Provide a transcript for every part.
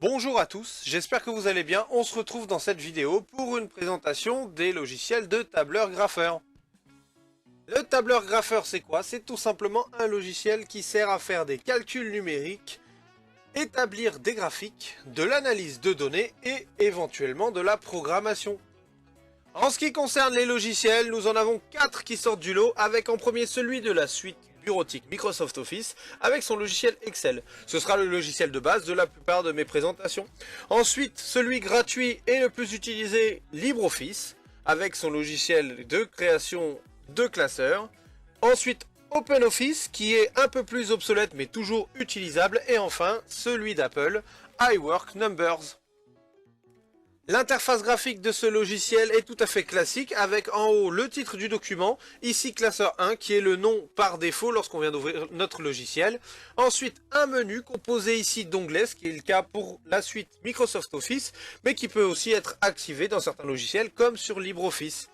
Bonjour à tous, j'espère que vous allez bien. On se retrouve dans cette vidéo pour une présentation des logiciels de tableur graffeur. Le tableur graffeur, c'est quoi? C'est tout simplement un logiciel qui sert à faire des calculs numériques, établir des graphiques, de l'analyse de données et éventuellement de la programmation. En ce qui concerne les logiciels, nous en avons 4 qui sortent du lot, avec en premier celui de la suite bureautique Microsoft Office avec son logiciel Excel. Ce sera le logiciel de base de la plupart de mes présentations. Ensuite, celui gratuit et le plus utilisé, LibreOffice, avec son logiciel de création de classeurs. Ensuite, OpenOffice, qui est un peu plus obsolète mais toujours utilisable. Et enfin, celui d'Apple, iWork Numbers. L'interface graphique de ce logiciel est tout à fait classique avec en haut le titre du document, ici classeur 1 qui est le nom par défaut lorsqu'on vient d'ouvrir notre logiciel. Ensuite un menu composé ici d'onglets, ce qui est le cas pour la suite Microsoft Office, mais qui peut aussi être activé dans certains logiciels comme sur LibreOffice.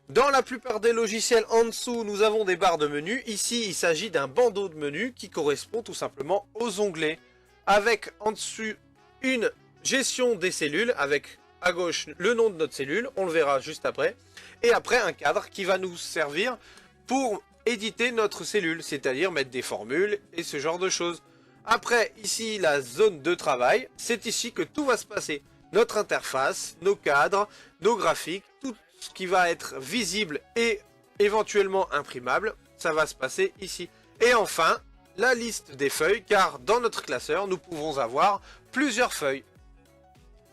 Dans la plupart des logiciels en dessous nous avons des barres de menu, ici il s'agit d'un bandeau de menu qui correspond tout simplement aux onglets. Avec en dessus une gestion des cellules avec à gauche le nom de notre cellule, on le verra juste après, et après un cadre qui va nous servir pour éditer notre cellule, c'est-à-dire mettre des formules et ce genre de choses. Après ici la zone de travail, c'est ici que tout va se passer, notre interface, nos cadres, nos graphiques, tout ce qui va être visible et éventuellement imprimable, ça va se passer ici. Et enfin, la liste des feuilles, car dans notre classeur, nous pouvons avoir plusieurs feuilles.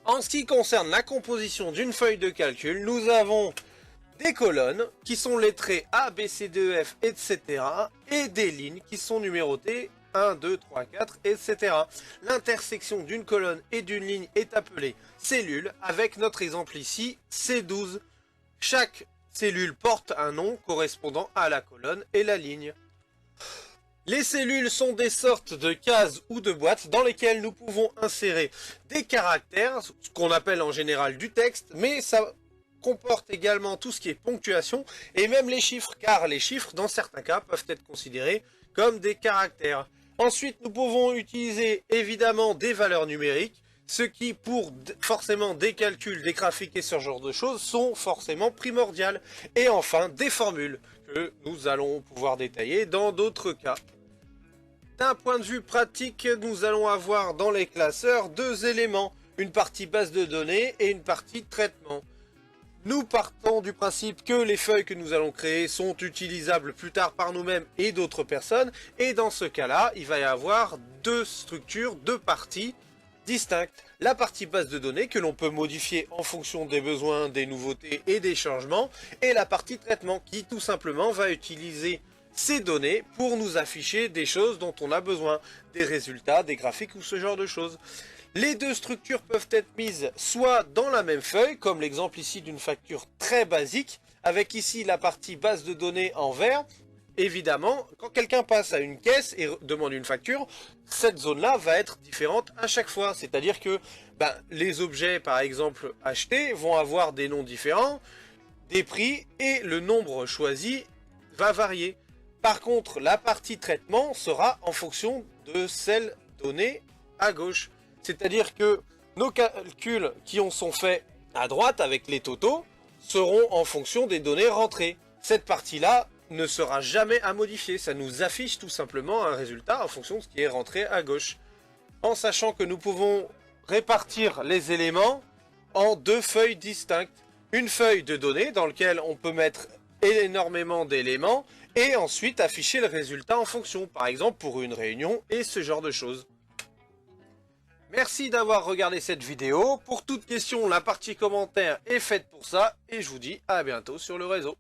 En ce qui concerne la composition d'une feuille de calcul, nous avons des colonnes qui sont lettrées A, B, C, D, E, F, etc. et des lignes qui sont numérotées 1, 2, 3, 4, etc. L'intersection d'une colonne et d'une ligne est appelée cellule, avec notre exemple ici, C12. Chaque cellule porte un nom correspondant à la colonne et la ligne. Les cellules sont des sortes de cases ou de boîtes dans lesquelles nous pouvons insérer des caractères, ce qu'on appelle en général du texte, mais ça comporte également tout ce qui est ponctuation et même les chiffres, car les chiffres dans certains cas peuvent être considérés comme des caractères. Ensuite, nous pouvons utiliser évidemment des valeurs numériques, ce qui pour forcément des calculs, des graphiques et ce genre de choses sont forcément primordiales. Et enfin, des formules que nous allons pouvoir détailler dans d'autres cas. D'un point de vue pratique, nous allons avoir dans les classeurs deux éléments, une partie base de données et une partie traitement. Nous partons du principe que les feuilles que nous allons créer sont utilisables plus tard par nous-mêmes et d'autres personnes, et dans ce cas-là, il va y avoir deux structures, deux parties distinctes. La partie base de données que l'on peut modifier en fonction des besoins, des nouveautés et des changements, et la partie traitement qui tout simplement va utiliser ces données pour nous afficher des choses dont on a besoin, des résultats, des graphiques ou ce genre de choses. Les deux structures peuvent être mises soit dans la même feuille, comme l'exemple ici d'une facture très basique, avec ici la partie base de données en vert. Évidemment, quand quelqu'un passe à une caisse et demande une facture, cette zone-là va être différente à chaque fois. C'est-à-dire que les objets, par exemple, achetés vont avoir des noms différents, des prix et le nombre choisi va varier. Par contre, la partie traitement sera en fonction de celle donnée à gauche. C'est-à-dire que nos calculs qui sont faits à droite avec les totaux seront en fonction des données rentrées. Cette partie-là ne sera jamais à modifier. Ça nous affiche tout simplement un résultat en fonction de ce qui est rentré à gauche. En sachant que nous pouvons répartir les éléments en deux feuilles distinctes. Une feuille de données dans laquelle on peut mettre énormément d'éléments et ensuite afficher le résultat en fonction, par exemple pour une réunion et ce genre de choses. Merci d'avoir regardé cette vidéo. Pour toute question, la partie commentaire est faite pour ça et je vous dis à bientôt sur le réseau.